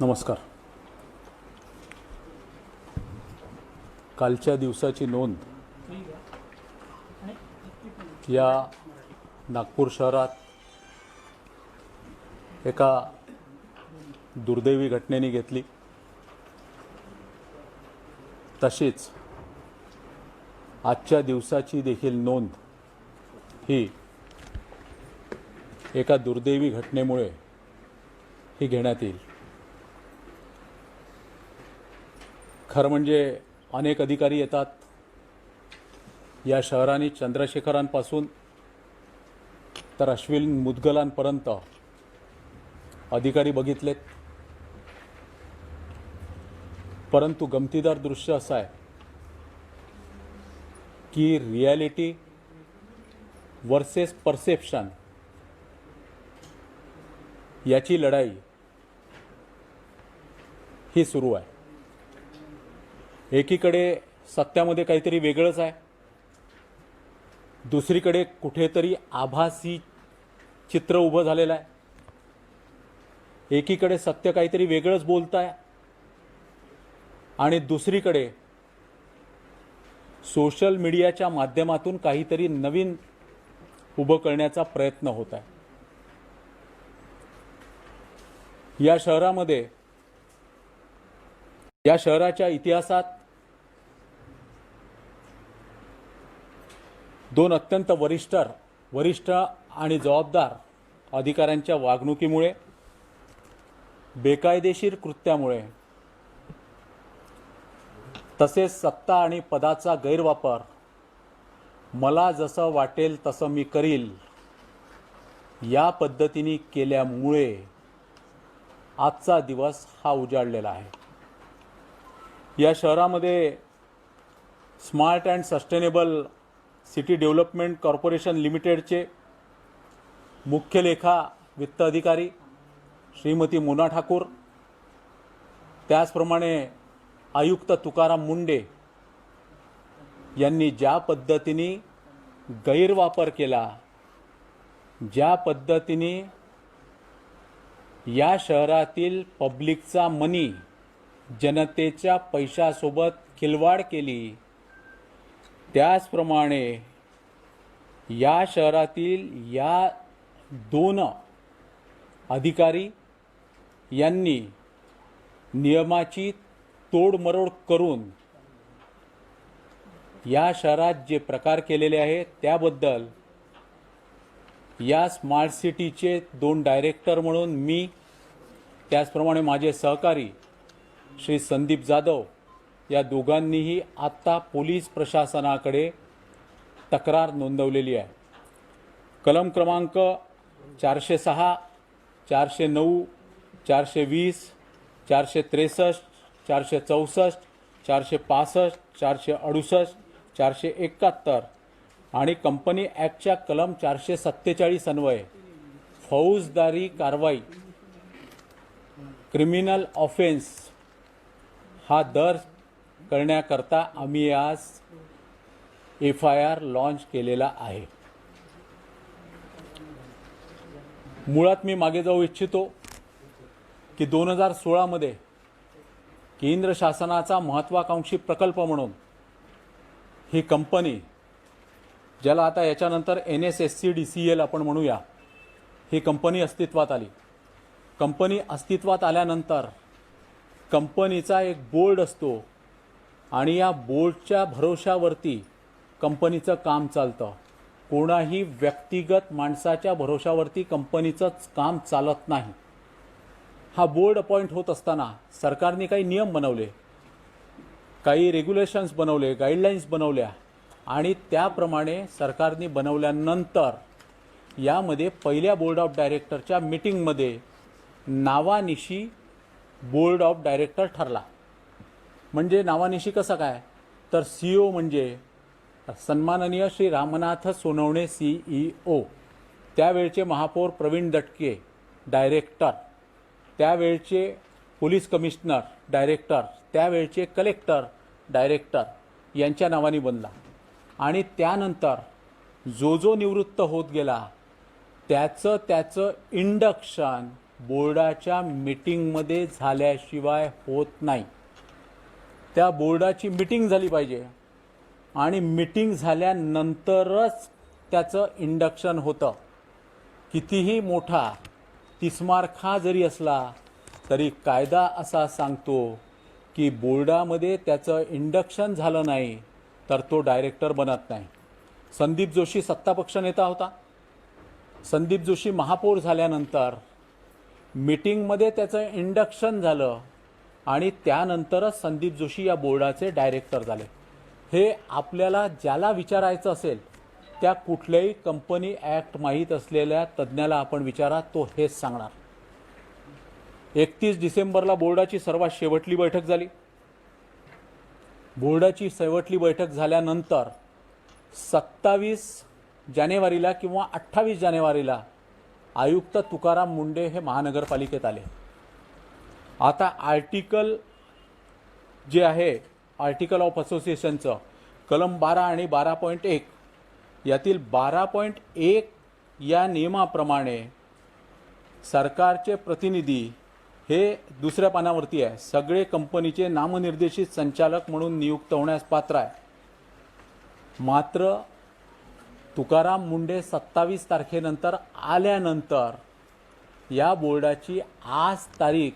नमस्कार. कालच्या दिवसाची नोंद या नागपूर शहरात एका दुर्दैवी घटनेने घेतली. तशीच आजच्या दिवसाची देखील नोंद ही एका दुर्दैवी घटनेमुळे ही घेण्यात येईल. खरं म्हणजे अनेक अधिकारी येतात या शहराने चंद्रशेखरांपासून तर अश्विन मुदगलांपर्यंत अधिकारी बघितलेत. परंतु गमतीदार दृश्य असं आहे की रिॲलिटी वर्सेस परसेप्शन याची लढाई ही सुरू आहे. एकीकडे सत्यामध्ये काहीतरी वेगळंच आहे, दुसरीकडे कुठेतरी आभासी चित्र उभं झालेलं आहे. एकीकडे सत्य काहीतरी वेगळंच बोलत आहे आणि दुसरीकडे सोशल मीडियाच्या माध्यमातून काहीतरी नवीन उभं करण्याचा प्रयत्न होत आहे. या शहरामध्ये, या शहराच्या इतिहासात दोन अत्यंत वरिष्ठ आणि जबाबदार अधिकाऱ्यांच्या वागणुकीमुळे, बेकायदेशीर कृत्यामुळे, तसेच सत्ता आणि पदाचा गैरवापर, मला जसं वाटेल तसं मी करील या पद्धतीने केल्यामुळे आजचा दिवस हा उजाडलेला आहे. या शहरामध्ये smart and sustainable city development corporation लिमिटेडचे मुख्य लेखा वित्त अधिकारी श्रीमती मोना ठाकूर, त्याचप्रमाणे आयुक्त तुकाराम मुंडे यांनी ज्या पद्धतीने गैरवापर केला, ज्या पद्धतीने या शहरातील पब्लिकचा मनी, जनतेच्या पैशासोबत खिलवाड केली, त्याचप्रमाणे या शहरातील या दोन अधिकारी यांनी नियमाची तोडमरोड करून या शहरात जे प्रकार केलेले आहेत त्याबद्दल या स्मार्ट सिटीचे दोन डायरेक्टर म्हणून मी, त्याचप्रमाणे माझे सहकारी श्री संदीप जाधव या दोघांनीही आत्ता पोलीस प्रशासनाकडे तक्रार नोंदवलेली आहे. कलम क्रमांक 406, 409, 420, 463, 464, 465, 468, 471 आणि कंपनी ॲक्टच्या कलम 447 अन्वये फौजदारी कारवाई, क्रिमिनल ऑफेन्स हा दर्ज करण्याकरता आम्ही आज FIR लॉन्च केलेला आहे. मुळात मी मागे जाऊ इच्छितो की 2016 मध्ये केंद्र शासनाचा महत्त्वाकांक्षी प्रकल्प म्हणून ही कंपनी, ज्याला आता याच्यानंतर NSSCDCL आपण म्हणूया, ही कंपनी अस्तित्वात आली. कंपनी अस्तित्वात आल्यानंतर कंपनीचा एक बोर्ड असतो आणि या बोर्डच्या भरोशावरती कंपनीचं काम चालतं. कोणाही व्यक्तिगत माणसाच्या भरोशावरती कंपनीचंच काम चालत नाही. हा बोर्ड अपॉइंट होत असताना सरकारने काही नियम बनवले, काही रेग्युलेशन्स बनवले, गाईडलाईन्स बनवल्या आणि त्याप्रमाणे सरकारने बनवल्यानंतर यामध्ये पहिल्या बोर्ड ऑफ डायरेक्टरच्या मीटिंगमध्ये नावानिशी बोर्ड ऑफ डायरेक्टर ठरला. म्हणजे नावानिशी कसं काय, तर CEO म्हणजे सन्माननीय श्री रामनाथ सोनवणे CEO, त्यावेळचे महापौर प्रवीण दटके डायरेक्टर, त्यावेळचे पोलीस कमिशनर डायरेक्टर, त्यावेळचे कलेक्टर डायरेक्टर यांच्या नावाने बनला. आणि त्यानंतर जो जो निवृत्त होत गेला त्याचं इंडक्शन बोर्डाच्या मीटिंगमध्ये झाल्याशिवाय होत नाही. त्या बोर्डाची मीटिंग झाली पाहिजे आणि मीटिंग झाल्यानंतरच त्याचं इंडक्शन होतं. कितीही मोठा तिस्मारखा जरी असला तरी कायदा असा सांगतो की बोर्डामध्ये त्याचं इंडक्शन झालं नाही तर तो डायरेक्टर बनत नाही. संदीप जोशी सत्तापक्ष नेता होता. संदीप जोशी महापौर झाल्यानंतर मीटिंगमध्ये त्याचं इंडक्शन झालं आणि त्यानंतरच संदीप जोशी या बोर्डाचे डायरेक्टर झाले. हे आपल्याला ज्याला विचारायचं असेल त्या कुठल्याही कंपनी ॲक्ट माहीत असलेल्या तज्ज्ञाला आपण विचारा, तो हेच सांगणार. 31 डिसेंबरला बोर्डाची सर्वात शेवटली बैठक झाली. बोर्डाची शेवटली बैठक झाल्यानंतर 27 जानेवारीला किंवा 28 जानेवारीला आयुक्त तुकाराम मुंडे हे महानगरपालिकेत आले. आता आर्टिकल जे आहे आर्टिकल ऑफ असोसिएशनचं कलम 12 आणि 12.1 यातील 12.1 या नियमाप्रमाणे सरकारचे प्रतिनिधी हे दुसऱ्या पानावरती आहे. सगळे कंपनीचे नामनिर्देशित संचालक म्हणून नियुक्त होण्यास पात्र आहे. मात्र तुकाराम मुंडे 27 तारखेनंतर आल्यानंतर या बोर्डाची आज तारीख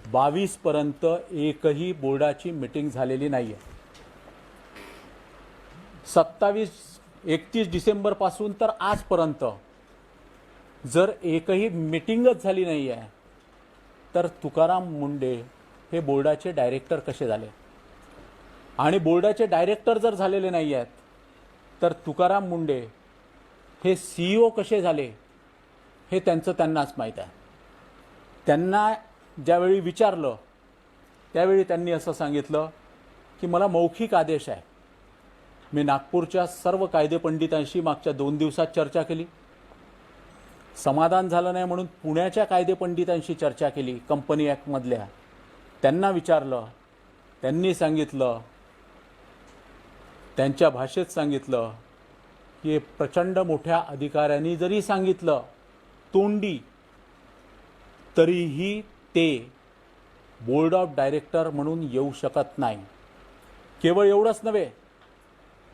22 पर्यंत एकही बोर्डाची मीटिंग झालेली नाही आहे. 31 डिसेंबरपासून तर आजपर्यंत जर एकही मीटिंगच झाली नाही आहे तर तुकाराम मुंडे हे बोर्डाचे डायरेक्टर कसे झाले? आणि बोर्डाचे डायरेक्टर जर झालेले नाही आहेत तर तुकाराम मुंडे हे CEO कसे झाले हे त्यांनाच माहीत आहे. त्यांना ज्यावेळी विचारलं त्यावेळी त्यांनी असं सांगितलं की मला मौखिक आदेश आहे. मी नागपूरच्या सर्व कायदेपंडितांशी मागच्या 2 दिवसात चर्चा केली. समाधान झालं नाही म्हणून पुण्याच्या कायदेपंडितांशी चर्चा केली. कंपनी ॲक्टमधल्या त्यांना विचारलं. त्यांनी सांगितलं, त्यांच्या भाषेत सांगितलं की प्रचंड मोठ्या अधिकाऱ्यांनी जरी सांगितलं तोंडी तरीही ते बोर्ड ऑफ डायरेक्टर म्हणून येऊ शकत नाही. केवळ एवढंच नव्हे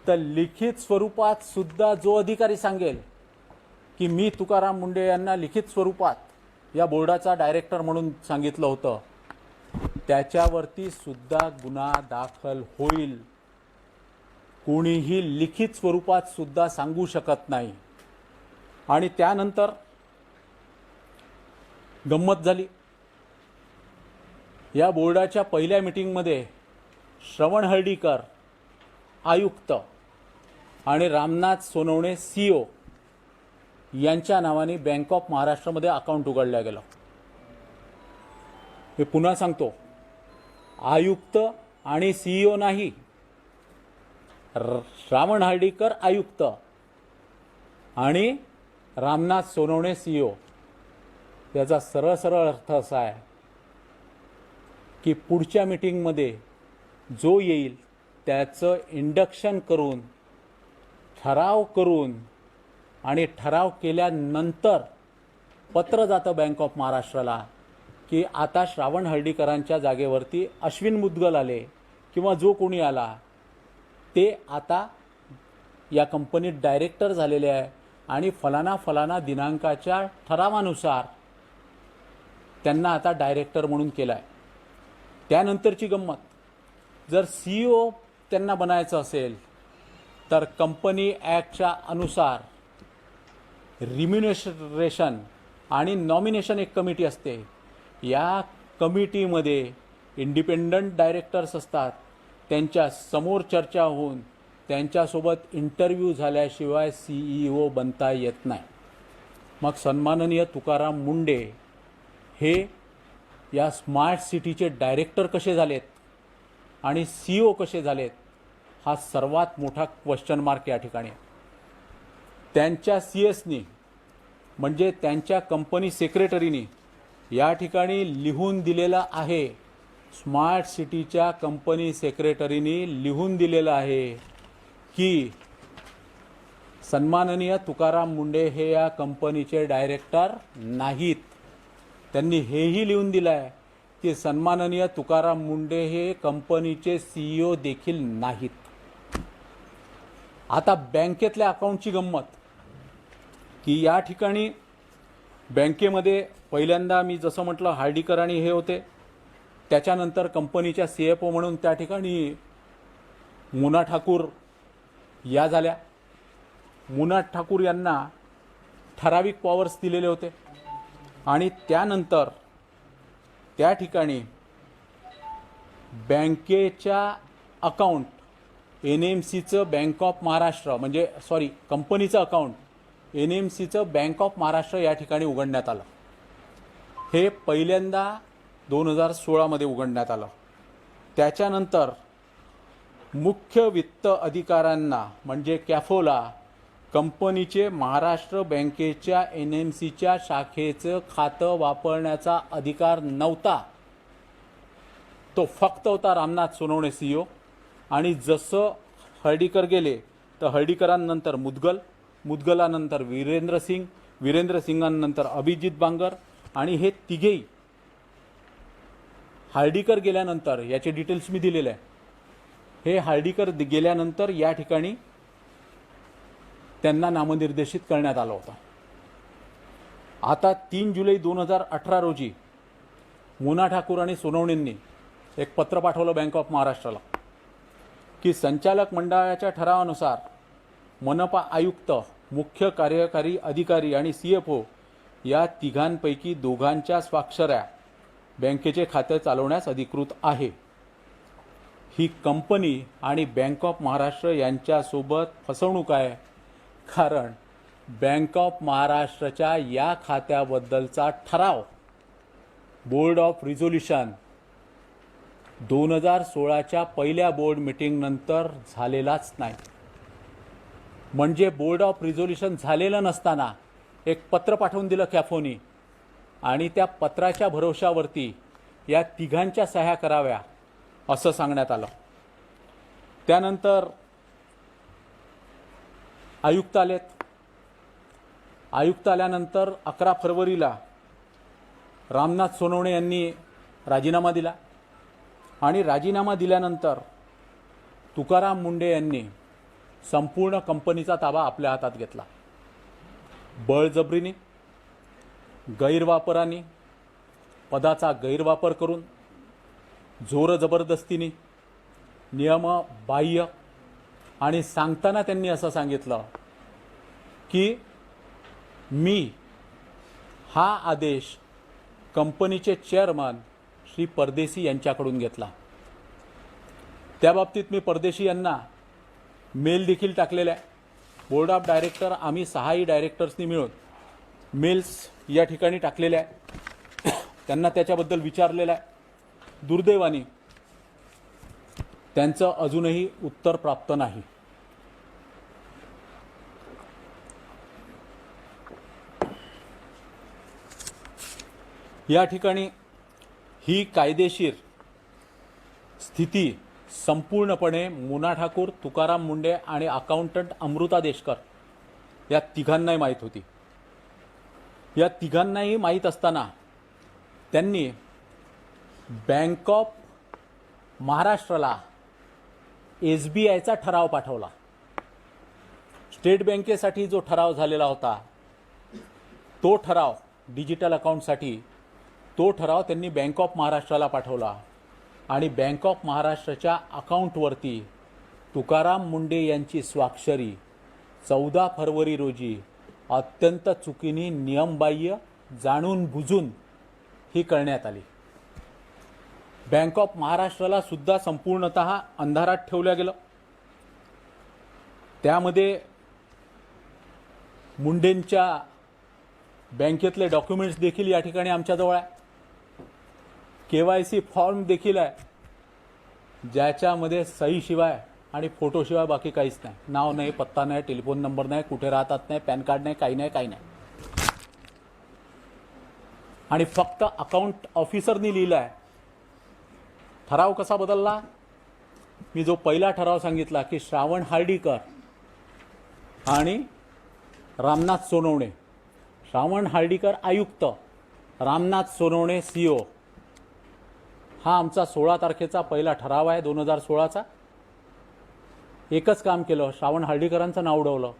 तर लिखित स्वरूपात सुद्धा जो अधिकारी सांगेल की मी तुकाराम मुंडे यांना लिखित स्वरूपात या बोर्डाचा डायरेक्टर म्हणून सांगितलं होतं त्याच्यावरती सुद्धा गुन्हा दाखल होईल. कोणीही लिखित स्वरूपात सुद्धा सांगू शकत नाही. आणि त्यानंतर गंमत झाली. या बोर्डाच्या पहिल्या मीटिंगमध्ये श्रवण हर्डीकर आयुक्त आणि रामनाथ सोनवणे CEO यांच्या नावाने बँक ऑफ महाराष्ट्रामध्ये अकाउंट उघडलं गेलं. मी पुन्हा सांगतो, आयुक्त आणि CEO नाही, श्रावण हर्डीकर आयुक्त आणि रामनाथ सोनवणे CEO. याचा सरळ सरळ अर्थ असा आहे की पुढच्या मीटिंगमध्ये जो येईल त्याचं इंडक्शन करून ठराव करून आणि ठराव केल्यानंतर पत्र जातं बँक ऑफ महाराष्ट्राला की आता श्रावण हर्डीकरांच्या जागेवरती अश्विन मुद्गल आले किंवा जो कोणी आला ते आता या कंपनीत डायरेक्टर झालेले आहे आणि फलाना दिनांकाच्या ठरावानुसार त्यांना आता डायरेक्टर म्हणून केलं आहे. त्यानंतरची गंमत, जर CEO त्यांना बनायचं असेल तर कंपनी ॲक्टच्या अनुसार रिम्युनरेशन आणि नॉमिनेशन एक कमिटी असते. या कमिटीमध्ये इंडिपेंडंट डायरेक्टर्स असतात. त्यांच्या समोर चर्चा होऊन त्यांच्यासोबत इंटरव्ह्यू झाल्याशिवाय CEO बनता येत नाही. मग सन्माननीय तुकाराम मुंडे हे या स्मार्ट सिटीचे डायरेक्टर कसे झालेत आणि CEO कसे झालेत हा सर्वात मोठा क्वेश्चन मार्क या ठिकाणी. त्यांच्या CSनी म्हणजे त्यांच्या कंपनी सेक्रेटरीनी या ठिकाणी लिहून दिलेलं आहे, स्मार्ट सिटीच्या कंपनी सेक्रेटरीनी लिहून दिलेलं आहे की सन्माननीय तुकाराम मुंडे हे या कंपनीचे डायरेक्टर नाहीत. त्यांनी हेही लिहून दिलं आहे की सन्माननीय तुकाराम मुंडे हे कंपनीचे CEO देखील नाहीत। आता बँकेतल्या अकाउंटची गंमत की या ठिकाणी बँकेमध्ये पहिल्यांदा मी जसं म्हटलं हार्डीकर आणि हे होते, त्याच्यानंतर कंपनीच्या CFO म्हणून त्या ठिकाणी मुना ठाकूर या झाल्या। मुना ठाकूर यांना ठराविक पॉवर्स दिलेले होते आणि त्यानंतर त्या ठिकाणी बँकेच्या अकाउंट NMCचं बँक ऑफ महाराष्ट्र म्हणजे कंपनीचं अकाउंट NMCचं बँक ऑफ महाराष्ट्र या ठिकाणी उघडण्यात आलं। हे पहिल्यांदा 2016 मध्ये उघडण्यात आलं। त्याच्यानंतर मुख्य वित्त अधिकाऱ्यांना म्हणजे कॅफोला कंपनीचे महाराष्ट्र बँकेच्या NMCच्या शाखेचं खातं वापरण्याचा अधिकार नव्हता। तो फक्त होता रामनाथ सोनवणे CEO आणि जसं हर्डीकर गेले तर हर्डीकरांनंतर मुदगलानंतर वीरेंद्र सिंगांनंतर अभिजित बांगर आणि हे तिघेही हार्डीकर गेल्यानंतर याचे डिटेल्स मी दिलेले आहे। हे हार्डीकर गेल्यानंतर या ठिकाणी त्यांना नामनिर्देशित करण्यात आलं होतं। आता 3 जुलै 2018 रोजी मुना ठाकूर आणि सोनवणेंनी एक पत्र पाठवलं बँक ऑफ महाराष्ट्राला की संचालक मंडळाच्या ठरावानुसार मनपा आयुक्त, मुख्य कार्यकारी अधिकारी आणि CFO या तिघांपैकी दोघांच्या स्वाक्षऱ्या बँकेचे खाते चालवण्यास अधिकृत आहे। ही कंपनी आणि बँक ऑफ महाराष्ट्र यांच्यासोबत फसवणूक आहे, कारण बँक ऑफ महाराष्ट्राच्या या खात्याबद्दलचा ठराव बोर्ड ऑफ रिझोल्युशन 2016च्या पहिल्या बोर्ड मीटिंगनंतर झालेलाच नाही। म्हणजे बोर्ड ऑफ रिझोल्युशन झालेलं नसताना एक पत्र पाठवून दिलं कॅफोनी आणि त्या पत्राच्या भरोशावरती या तिघांच्या सह्या कराव्या असं सांगण्यात आलं। त्यानंतर आयुक्त आलेत। आयुक्त आल्यानंतर 11 फरवरीला रामनाथ सोनवणे यांनी राजीनामा दिला आणि राजीनामा दिल्यानंतर तुकाराम मुंडे यांनी संपूर्ण कंपनीचा ताबा आपल्या हातात घेतला। बळजबरीने, गैरवापराने, पदाचा गैरवापर करून, जोर जबरदस्तीने, नियमबाह्य आणि सांगताना त्यांनी असं सांगितलं की मी हा आदेश कंपनीचे चेअरमन श्री परदेशी यांच्याकडून घेतला। त्या बाबतीत मी परदेशी यांना मेल देखील टाकलेला आहे। बोर्ड ऑफ डायरेक्टर आम्ही 6ही डायरेक्टर्सनी मिळून मेल्स या ठिकाणी टाकलेले आहे, त्यांना त्याच्याबद्दल विचारलेलं आहे। दुर्दैवाने त्यांचं अजूनही उत्तर प्राप्त नाही। या ठिकाणी ही कायदेशीर स्थिती संपूर्णपणे मुना ठाकूर, तुकाराम मुंडे आणि अकाउंटंट अमृता देशकर या तिघांनाही माहीत होती। या तिघांनाही माहीत असताना त्यांनी बँक ऑफ महाराष्ट्राला SBIचा ठराव पाठवला। स्टेट बँकेसाठी जो ठराव झालेला होता तो ठराव डिजिटल अकाउंटसाठी तो ठराव त्यांनी बँक ऑफ महाराष्ट्राला पाठवला आणि बँक ऑफ महाराष्ट्राच्या अकाउंटवरती तुकाराम मुंडे यांची स्वाक्षरी 14 फरवरी रोजी अत्यंत चुकीने, नियमबाह्य, जाणून बुजून ही करण्यात आली। बँक ऑफ महाराष्ट्राला सुद्धा संपूर्णतः अंधारात ठेवलं गेलं। त्यामध्ये मुंडेंच्या बँकेतले डॉक्युमेंट्स देखील या ठिकाणी आमच्याजवळ आहे। KYC फॉर्म देखील आहे ज्याच्यामध्ये सहीशिवाय आणि फोटोशिवाय बाकी काहीच नाही। नाव नाही, पत्ता नाही, टेलिफोन नंबर नाही, कुठे राहतात नाही, पॅन कार्ड नाही, काही नाही। आणि फक्त अकाउंट ऑफिसरनी लिहिलं आहे। ठराव कसा बदलला? मी जो पहिला ठराव सांगितला की श्रावण हार्डीकर आणि रामनाथ सोनवणे, श्रावण हार्डीकर आयुक्त रामनाथ सोनवणे CEO, हा आमचा 16 तारखेचा पहिला ठराव आहे 2016चा. एकच काम केलं, श्रावण हर्डीकरांचं नाव उडवलं,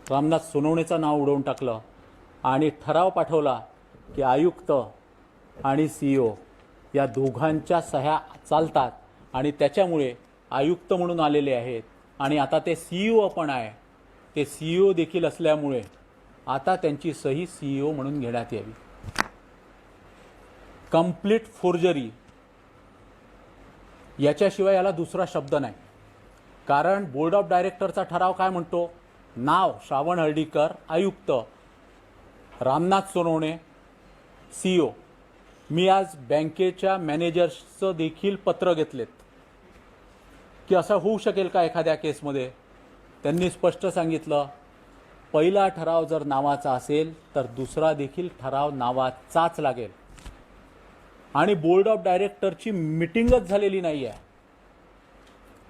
रामनाथ सोनवणेचं नाव उडवून टाकलं आणि ठराव पाठवला की आयुक्त आणि CEO या दोघांच्या सह्या चालतात आणि त्याच्यामुळे आयुक्त म्हणून आलेले आहेत आणि आता ते CEO पण आहे. ते CEO देखील असल्यामुळे आता त्यांची सही CEO म्हणून घेण्यात यावी. कंप्लीट फोर्जरी, याच्याशिवाय याला दुसरा शब्द नाही. कारण बोर्ड ऑफ डायरेक्टरचा ठराव काय म्हणतो? नाव श्रावण हर्डीकर आयुक्त, रामनाथ सोनवणे CEO. मी आज बँकेच्या मॅनेजर्सचं देखील पत्र घेतलेत की असं होऊ शकेल का एखाद्या केसमध्ये. त्यांनी स्पष्ट सांगितलं, पहिला ठराव जर नावाचा असेल तर दुसरा देखील ठराव नावाचाच लागेल. आणि बोर्ड ऑफ डायरेक्टरची मिटिंगच झालेली नाही आहे,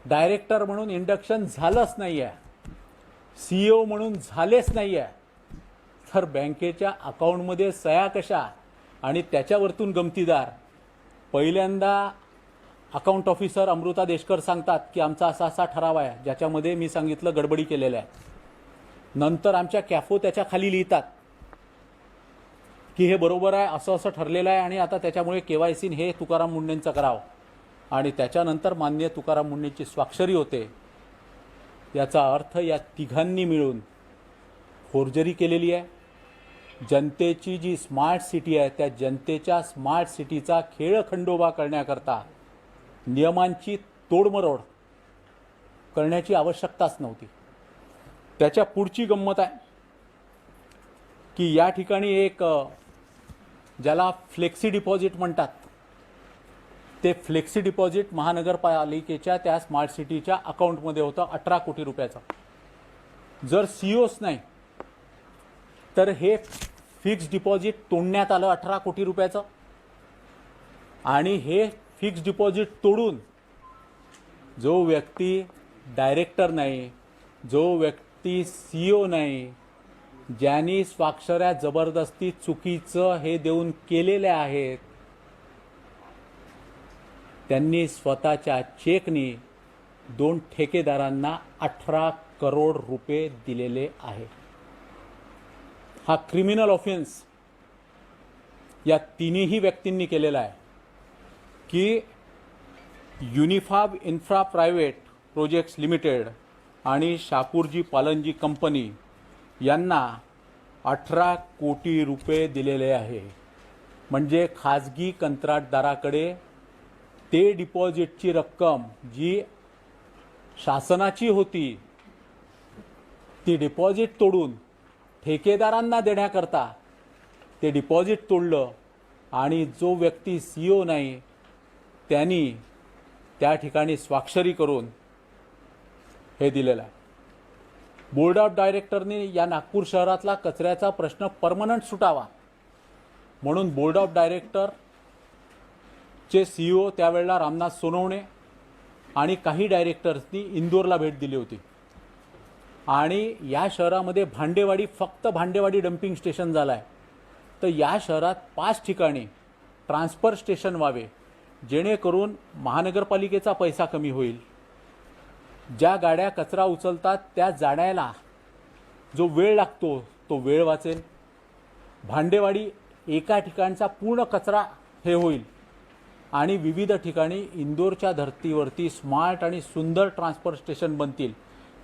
डायरेक्टर म्हणून इंडक्शन झालंच नाही आहे, CEO म्हणून झालेच नाही आहे, तर बँकेच्या अकाउंटमध्ये सह्या कशा? आणि त्याच्यावरतून गमतीदार, पहिल्यांदा अकाउंट ऑफिसर अमृता देशकर सांगतात की आमचा असा असा ठराव आहे, ज्याच्यामध्ये मी सांगितलं गडबडी केलेल्या आहे. नंतर आमच्या कॅफो त्याच्या खाली लिहितात की हे बरोबर आहे, असं असं ठरलेलं आहे आणि आता त्याच्यामुळे KYC हे तुकाराम मुंडेंचं करावं. आणि त्याच्यानंतर माननीय तुकाराम मुंडेंची स्वाक्षरी होते. याचा अर्थ या तिघांनी मिळून फोर्जरी केलेली आहे. जनतेची जी स्मार्ट सिटी आहे त्या जनतेच्या स्मार्ट सिटीचा खेळखंडोबा करण्याकरता नियमांची तोडमरोड करण्याची आवश्यकताच नव्हती. त्याच्या पुढची गंमत आहे की या ठिकाणी एक ज्याला फ्लेक्सी डिपॉझिट म्हणतात, ते फ्लेक्सी डिपॉझिट महानगरपालिकेच्या त्या स्मार्ट सिटीच्या अकाउंटमध्ये होतं 18 कोटी रुपयाचं. जर CEOच नाही तर हे फिक्स डिपॉझिट तोडण्यात आलं 18 कोटी रुपयाचं. आणि हे फिक्स डिपॉझिट तोडून जो व्यक्ती डायरेक्टर नाही, जो व्यक्ती CEO नाही, ज्यांनी स्वाक्षऱ्या जबरदस्ती चुकीचं हे देऊन केलेल्या आहेत, त्यांनी स्वतःच्या चेकनी 2 ठेकेदारांना 18 करोड रुपये दिलेले आहे. हा क्रिमिनल ऑफेन्स या तिन्ही व्यक्तींनी केलेला आहे की युनिफाब इन्फ्रा प्रायव्हेट प्रोजेक्ट्स लिमिटेड आणि शापूरजी पालनजी कंपनी यांना 18 कोटी रुपये दिलेले आहे. म्हणजे खाजगी कंत्राटदाराकडे ते डिपॉझिटची रक्कम जी शासनाची होती ती डिपॉझिट तोडून ठेकेदारांना देण्याकरता ते डिपॉझिट तोडलं आणि जो व्यक्ती CEO नाही त्यांनी त्या ठिकाणी स्वाक्षरी करून हे दिलेलं आहे. बोर्ड ऑफ डायरेक्टरने या नागपूर शहरातला कचऱ्याचा प्रश्न परमनंट सुटावा म्हणून बोर्ड ऑफ डायरेक्टरचे CEO त्यावेळेला रामनाथ सोनवणे आणि काही डायरेक्टर्सनी इंदोरला भेट दिली होती. आणि या शहरामध्ये भांडेवाडी, फक्त भांडेवाडी डम्पिंग स्टेशन झालं आहे, तर या शहरात 5 ठिकाणी ट्रान्सफर स्टेशन व्हावे जेणेकरून महानगरपालिकेचा पैसा कमी होईल. ज्या गाड्या कचरा उचलतात त्या जाण्याला जो वेळ लागतो तो वेळ वाचेल. भांडेवाडी एका ठिकाणचा पूर्ण कचरा हे होईल आणि विविध ठिकाणी इंदोरच्या धर्तीवरती स्मार्ट आणि सुंदर ट्रान्सफर स्टेशन बनतील,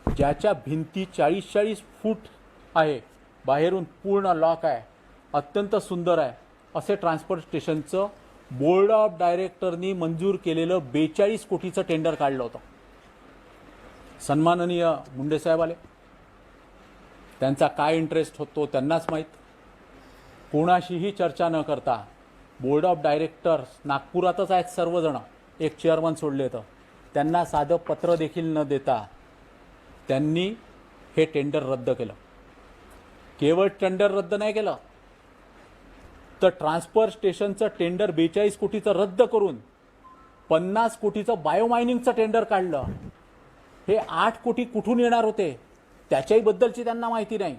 ज्याच्या भिंती 40-40 फूट आहे, बाहेरून पूर्ण लॉक आहे, अत्यंत सुंदर आहे. असे ट्रान्सफर स्टेशनचं बोर्ड ऑफ डायरेक्टरनी मंजूर केलेलं 42 कोटीचं टेंडर काढलं होतं. सन्माननीय मुंडेसाहेब आले, त्यांचा काय इंटरेस्ट होतो त्यांनाच माहीत. कोणाशीही चर्चा न करता बोर्ड ऑफ डायरेक्टर्स नागपुरातच आहेत सर्वजण, एक चेअरमन सोडले तर त्यांना साधं पत्र देखील न देता त्यांनी हे टेंडर रद्द केलं. केवळ टेंडर रद्द नाही केलं तर ट्रान्सफर स्टेशनचं टेंडर 42 कोटीचं रद्द करून 50 कोटीचं बायोमायनिंगचं टेंडर काढलं. हे 8 कोटी कुठून येणार होते त्याच्याही बद्दलची त्यांना माहिती नाही,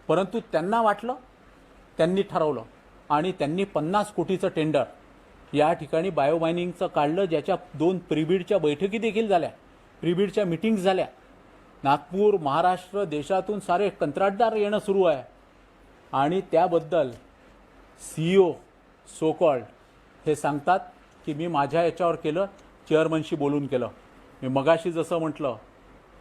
परंतु त्यांना वाटलं, त्यांनी ठरवलं आणि त्यांनी 50 कोटीचं टेंडर या ठिकाणी बायोमायनिंगचं काढलं, ज्याच्या 2 प्रीबिडच्या बैठकी देखील झाल्या, प्रीबिडच्या मीटिंग्स झाल्या. नागपूर, महाराष्ट्र, देशातून सारे कंत्राटदार येणं सुरू आहे. आणि त्याबद्दल CEO सो कॉल्ड हे सांगतात की मी माझ्या याच्यावर केलं, चेअरमनशी बोलून केलं. मी मगाशी जसं म्हटलं,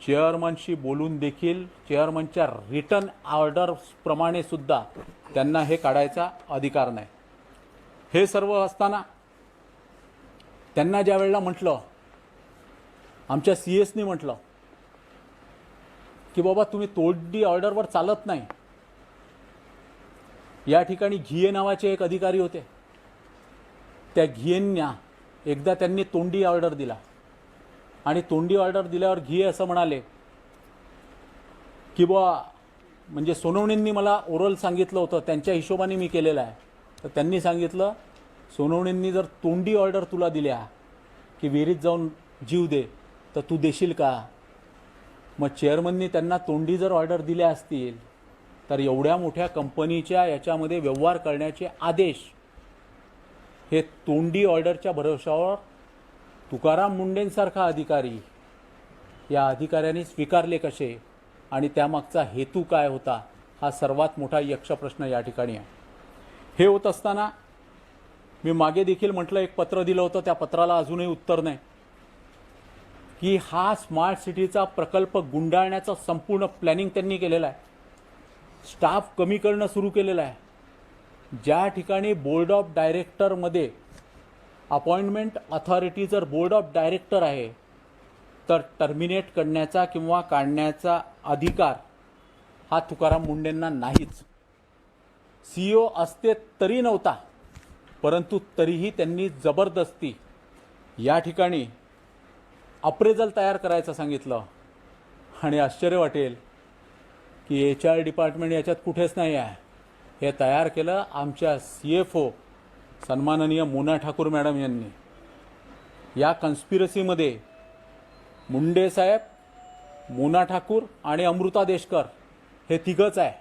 चेअरमनशी बोलून देखील चेअरमनच्या रिटर्न ऑर्डरप्रमाणे सुद्धा त्यांना हे काढायचा अधिकार नाही. हे सर्व असताना त्यांना ज्या वेळेला म्हटलं, आमच्या CSनी म्हटलं की बाबा तुम्ही तोडडी ऑर्डरवर चालत नाही. या ठिकाणी घिये नावाचे एक अधिकारी होते. त्या घियेंना एकदा त्यांनी तोंडी ऑर्डर दिला आणि तोंडी ऑर्डर दिल्यावर घिये असं म्हणाले की बुवा, म्हणजे सोनवणेंनी मला ओरल सांगितलं होतं, त्यांच्या हिशोबाने मी केलेलं आहे. तर त्यांनी सांगितलं, सोनवणेंनी जर तोंडी ऑर्डर तुला दिल्या की विहिरीत जाऊन जीव दे, तर तू देशील का? मग चेअरमननी त्यांना तोंडी जर ऑर्डर दिल्या असतील तर एवढ्या मोठ्या कंपनीच्या याच्यामध्ये व्यवहार करण्याचे आदेश हे तोंडी ऑर्डरच्या भरोशावर तुकाराम मुंडेंसारखा अधिकारी या अधिकाऱ्यांनी स्वीकारले कसे आणि त्यामागचा हेतू काय होता, हा सर्वात मोठा यक्ष प्रश्न या ठिकाणी आहे. हे होत असताना मी मागे देखील म्हटलं, एक पत्र दिलं होतं, त्या पत्राला अजूनही उत्तर नाही की हा स्मार्ट सिटीचा प्रकल्प गुंडाळण्याचं संपूर्ण प्लॅनिंग त्यांनी केलेलं आहे. स्टाफ कमी करणं सुरू केलेलं आहे. ज्या ठिकाणी बोर्ड ऑफ डायरेक्टरमध्ये अपॉइंटमेंट अथॉरिटी जर बोर्ड ऑफ डायरेक्टर आहे, तर टर्मिनेट करण्याचा किंवा काढण्याचा अधिकार हा तुकाराम मुंडेंना नाहीच. CEO असते तरी नव्हता, परंतु तरीही त्यांनी जबरदस्ती या ठिकाणी अप्रेझल तयार करायचं सांगितलं. आणि आश्चर्य वाटेल की HR डिपार्टमेंट याच्यात कुठेच नाही आहे. हे तयार केलं आमच्या CFO सन्माननीय मोना ठाकूर मॅडम यांनी. या कन्स्पिरसीमध्ये मुंडे साहेब, मोना ठाकूर आणि अमृता देशकर हे तिघंच आहे.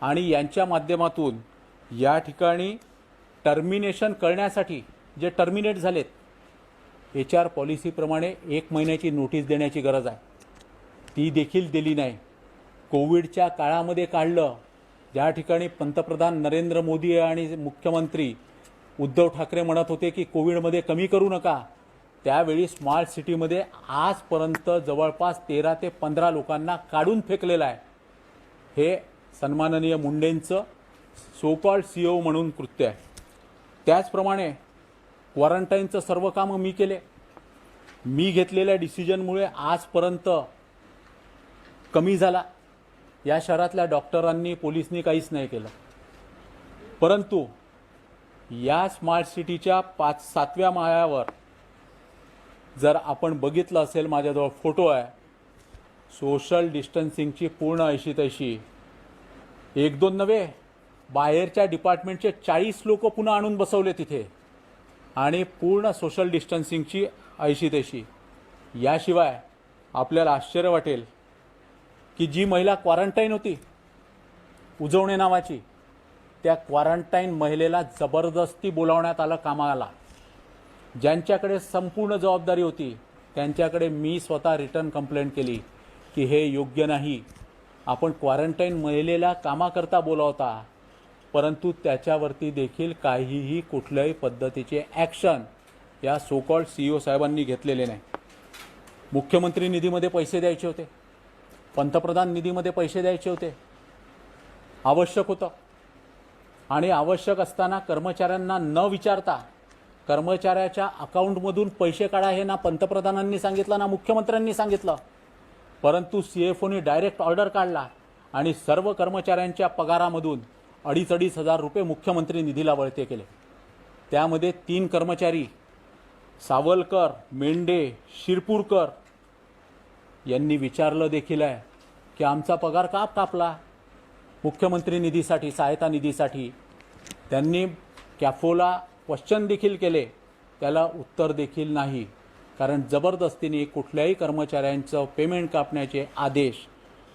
आणि यांच्या माध्यमातून या ठिकाणी टर्मिनेशन करण्यासाठी जे टर्मिनेट झालेत, HR पॉलिसीप्रमाणे 1 महिन्याची नोटीस देण्याची गरज आहे, ती देखील दिली नाही. कोविडच्या काळामध्ये काढलं, ज्या ठिकाणी पंतप्रधान नरेंद्र मोदी आणि मुख्यमंत्री उद्धव ठाकरे म्हणत होते की कोविडमध्ये कमी करू नका, त्यावेळी स्मार्ट सिटीमध्ये आजपर्यंत जवळपास 13 ते 15 लोकांना काढून फेकलेलं आहे. हे सन्माननीय मुंडेंचं सो कॉल्ड CEO म्हणून कृत्य आहे. त्याचप्रमाणे क्वारंटाईनचं सर्व कामं मी केले. मी घेतलेल्या डिसिजनमुळे आजपर्यंत कमी झाला. या शहरातल्या डॉक्टरांनी, पोलिसनी काहीच नाही केलं. परंतु या स्मार्ट सिटीच्या 7व्या माळ्यावर जर आपण बघितलं असेल, माझ्याजवळ फोटो आहे, सोशल डिस्टन्सिंगची पूर्ण ऐशी तैशी, 1-2 नव्हे, बाहेरच्या डिपार्टमेंटचे 40 लोक पुन्हा आणून बसवले तिथे आणि पूर्ण सोशल डिस्टन्सिंगची ऐशी तैशी. याशिवाय आपल्याला आश्चर्य वाटेल की जी महिला क्वारंटाईन होती, उजवणे नावाची, त्या क्वारंटाईन महिलेला जबरदस्ती बोलावण्यात आलं कामाला. ज्यांच्याकडे संपूर्ण जबाबदारी होती त्यांच्याकडे मी स्वतः रिटर्न कंप्लेंट केली की हे योग्य नाही. आपण क्वारंटाईन महिलेला कामाकरता बोलावता, परंतु त्याच्यावरती देखील काहीही कुठल्याही पद्धतीचे ॲक्शन या सो कॉल्ड CEO साहेबांनी घेतलेले नाही. मुख्यमंत्री निधीमध्ये पैसे द्यायचे होते, पंतप्रधान निधीमध्ये पैसे द्यायचे होते, आवश्यक होतं. आणि आवश्यक असताना कर्मचाऱ्यांना न विचारता कर्मचाऱ्याच्या अकाउंटमधून पैसे काढा हे ना पंतप्रधानांनी सांगितलं ना मुख्यमंत्र्यांनी सांगितलं, परंतु CFOनी डायरेक्ट ऑर्डर काढला आणि सर्व कर्मचाऱ्यांच्या पगारामधून 2,500 रुपये मुख्यमंत्री निधीला वळते केले. त्यामध्ये 3 कर्मचारी सावलकर, मेंढे, शिरपूरकर यांनी विचारलं देखील आहे की आमचा पगार का कापला मुख्यमंत्री निधीसाठी, सहायता निधीसाठी. त्यांनी कॅफोला क्वेश्चन देखील केले, त्याला उत्तर देखील नाही, कारण जबरदस्तीने कुठल्याही कर्मचाऱ्यांचं पेमेंट कापण्याचे आदेश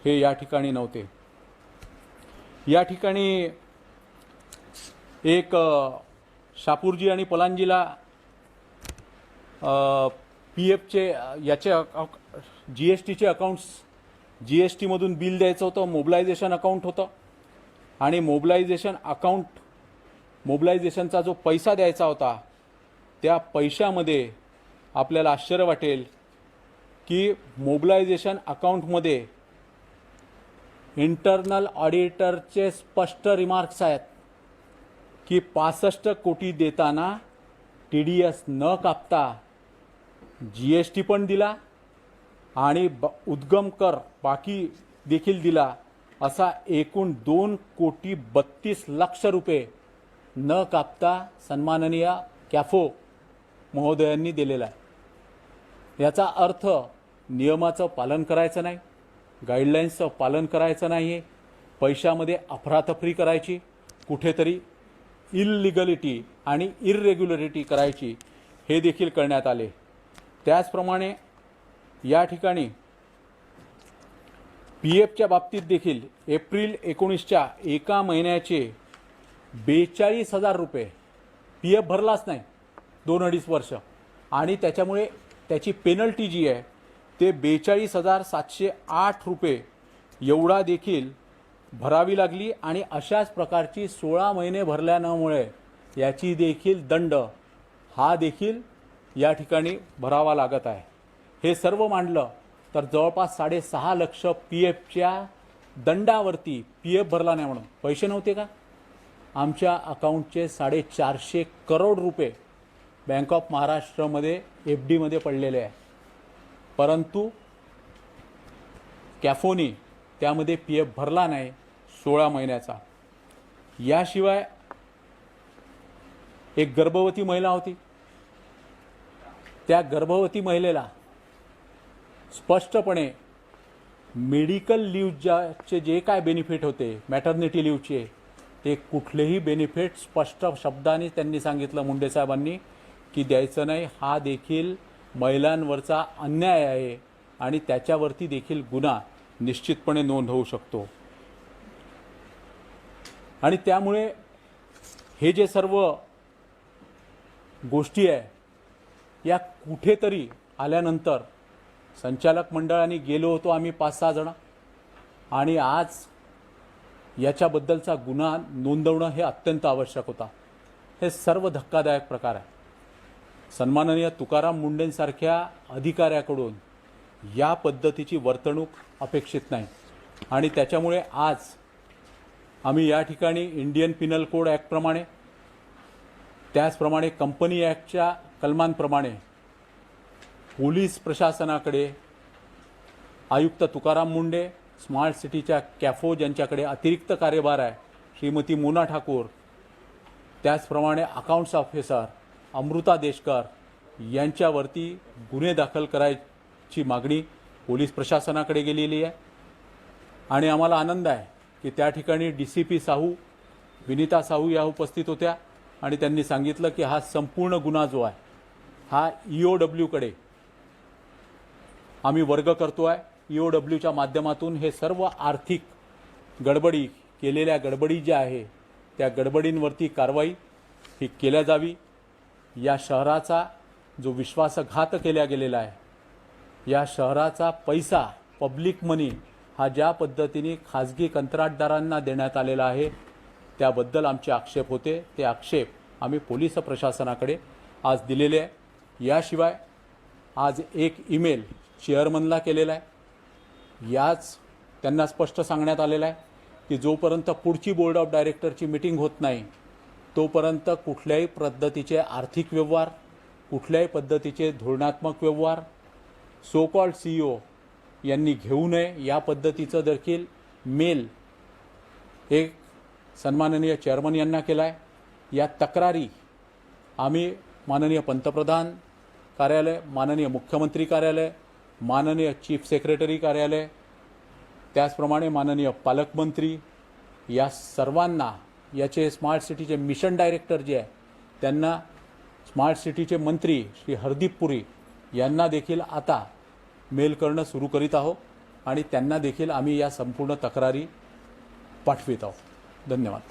हे या ठिकाणी नव्हते. या ठिकाणी एक शापूरजी आणि पलांजीला PFचे याचे GSTचे अकाउंट्स, GSTमधून बिल द्यायचं होतं, मोबिलायझेशन अकाउंट होतं आणि मोबिलायझेशनचा जो पैसा द्यायचा होता त्या पैशामध्ये आपल्याला आश्चर्य वाटेल की मोबिलायझेशन अकाउंटमध्ये इंटरनल ऑडिटरचे स्पष्ट रिमार्क्स आहेत की 65 कोटी देताना TDS न कापता GST पण दिला आणि उद्गम कर बाकी देखील दिला, असा एकूण 2,32,00,000 रुपये न कापता सन्माननीय कॅफो महोदयांनी दिलेला आहे। याचा अर्थ नियमाचं पालन करायचं नाही, गाईडलाईन्सचं पालन करायचं नाही आहे, पैशामध्ये अफरातफरी करायची, कुठेतरी इल्लिगलिटी आणि इर्रेग्युलरिटी करायची, हे देखील करण्यात आले। त्याचप्रमाणे या ठिकाणी PFच्या बाबतीत देखील एप्रिल 19च्या एका महिन्याचे 42,000 रुपये PF भरलाच नाही 2-2.5 वर्ष, आणि त्याच्यामुळे त्याची पेनल्टी जी आहे ते 42,708 रुपये एवढा देखील भरावी लागली। आणि अशाच प्रकारची 16 महिने भरल्यामुळे याची देखील दंड हा देखील या ठिकाणी भरावा लागत आहे। हे सर्व मांडलं तर जवळपास 6.5 लाख PFच्या दंडावरती, PF भरला नाही म्हणून पैसे नव्हते का, आमच्या अकाउंटचे 450 करोड रुपये बँक ऑफ महाराष्ट्रमध्ये FDमध्ये पडलेले आहे, परंतु कॅफोनी त्यामध्ये PF भरला नाही 16 महिन्याचा। याशिवाय एक गर्भवती महिला होती, त्या गर्भवती महिलेला स्पष्टपणे मेडिकल लीव्हचे जे काय बेनिफिट होते, मॅटर्निटी लीव्हचे, ते कुठलेही बेनिफिट स्पष्ट शब्दाने त्यांनी सांगितलं, मुंडे साहेबांनी, की द्यायचं नाही। हा देखील महिलांवरचा अन्याय आहे आणि त्याच्यावरती देखील गुन्हा निश्चितपणे नोंद होऊ शकतो। आणि त्यामुळे हे जे सर्व गोष्टी आहे या कुठेतरी आल्यानंतर संचालक मंडळाने गेलो होतो आम्ही 5-6 जण, आणि आज याच्याबद्दलचा गुन्हा नोंदवणं हे अत्यंत आवश्यक होता। हे सर्व धक्कादायक प्रकार आहे। सन्माननीय तुकाराम मुंडेंसारख्या अधिकाऱ्याकडून या पद्धतीची वर्तणूक अपेक्षित नाही, आणि त्याच्यामुळे आज आम्ही या ठिकाणी इंडियन पिनल कोड ॲक्टप्रमाणे, त्याचप्रमाणे कंपनी ॲक्टच्या कलमांप्रमाणे पोलीस प्रशासनाकडे आयुक्त तुकाराम मुंडे, स्मार्ट सिटीच्या कॅफो ज्यांच्याकडे अतिरिक्त कार्यभार आहे श्रीमती मोना ठाकूर, त्याचप्रमाणे अकाउंट्स ऑफिसर अमृता देशकर यांच्यावरती गुन्हे दाखल करायची मागणी पोलीस प्रशासनाकडे गेलेली आहे। आणि आम्हाला आनंद आहे की त्या ठिकाणी DCP साहू, विनीता साहू या उपस्थित होत्या, आणि त्यांनी सांगितलं की हा संपूर्ण गुन्हा जो आहे हा EOWकडे आम्ही वर्ग करतो आहे। EOWच्या माध्यमातून हे सर्व आर्थिक गडबडी, केलेल्या गडबडी ज्या आहे त्या गडबडींवरती कारवाई ही केल्या जावी। या शहराचा जो विश्वासघात केला गेलेला आहे, या शहराचा पैसा, पब्लिक मनी हा ज्या पद्धतीने खाजगी कंत्राटदारांना देण्यात आलेला आहे त्याबद्दल आमचे आक्षेप होते। ते आक्षेप आम्ही पोलीस प्रशासनाकडे आज दिलेले आहे। याशिवाय आज एक ईमेल चेअरमनला केलेला आहे। याच त्यांना स्पष्ट सांगण्यात आलेलं आहे की जोपर्यंत पुढची बोर्ड ऑफ डायरेक्टरची मीटिंग होत नाही तोपर्यंत कुठल्याही पद्धतीचे आर्थिक व्यवहार, कुठल्याही पद्धतीचे धोरणात्मक व्यवहार सो कॉल्ड CEO यांनी घेऊ नये, या पद्धतीचं देखील मेल एक सन्माननीय चेअरमन यांना केला आहे। या तक्रारी आम्ही माननीय पंतप्रधान कार्यालय, माननीय मुख्यमंत्री कार्यालय, माननीय चीफ सेक्रेटरी कार्यालय, त्याचप्रमाणे माननीय पालकमंत्री या सर्वांना, याचे स्मार्ट सिटीचे मिशन डायरेक्टर जे आहे त्यांना, स्मार्ट सिटीचे मंत्री श्री हरदीप पुरी यांना देखील आता मेल करणं सुरू करीत आहोत, आणि त्यांना देखील आम्ही या संपूर्ण तक्रारी पाठवित आहोत। धन्यवाद।